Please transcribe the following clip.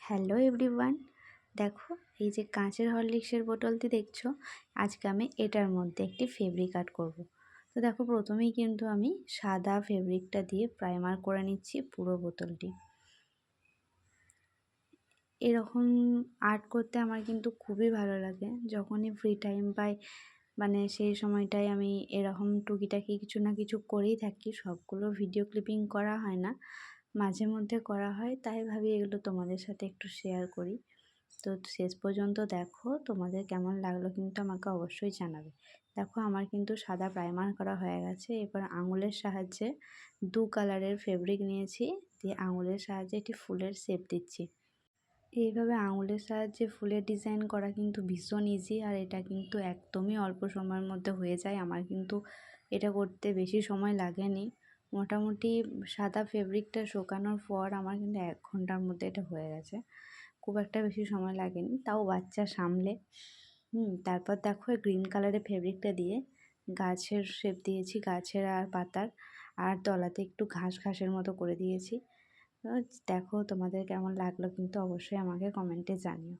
Hello everyone, দেখো এই যে কাঁচের হরলিক্সের বোতলটি দেখছো, আজকে আমি এটার মধ্যে একটি ফেব্রিক আর্ট করব। তো দেখো প্রথমেই কিন্তু আমি সাদা ফেব্রিকটা দিয়ে প্রাইমার করে নিচ্ছি পুরো বোতলটি। এরকম আর্ট করতে আমার কিন্তু খুবই ভালো লাগে। যখনই ফ্রি টাইম পাই মানে সেই সময়টায় আমি এরকম টুকিটাকি কিছু না কিছু করেই থাকি। সবগুলো ভিডিও ক্লিপিং করা হয় না, মাঝে মধ্যে করা হয়, তাই ভাবি এগুলো তোমাদের সাথে একটু শেয়ার করি। তো শেষ পর্যন্ত দেখো, তোমাদের কেমন লাগলো কিন্তু আমাকে অবশ্যই জানাবে। দেখো আমার কিন্তু সাদা প্রাইমার করা হয়ে গেছে। এবার আঙুলের সাহায্যে দু কালারের ফেব্রিক নিয়েছি, দিয়ে আঙুলের সাহায্যে একটি ফুলের শেপ দিচ্ছি। এইভাবে আঙুলের সাহায্যে ফুলের ডিজাইন করা কিন্তু ভীষণ ইজি, আর এটা কিন্তু একদমই অল্প সময়ের মধ্যে হয়ে যায়। আমার কিন্তু এটা করতে বেশি সময় লাগেনি। মোটামুটি সাদা ফেব্রিকটা শুকানোর পর আমার কিন্তু 1 ঘন্টার মধ্যে এটা হয়ে গেছে। খুব একটা বেশি সময় লাগেনি, তাও বাচ্চা সামলে। তারপর দেখো গ্রিন কালারের ফেব্রিকটা দিয়ে গাছের শেপ দিয়েছি, গাছের আর পাতার, আর তলাতে একটু ঘাস ঘাসের মতো করে দিয়েছি। তো দেখো তোমাদের কেমন লাগলো কিন্তু অবশ্যই আমাকে কমেন্টে জানিও।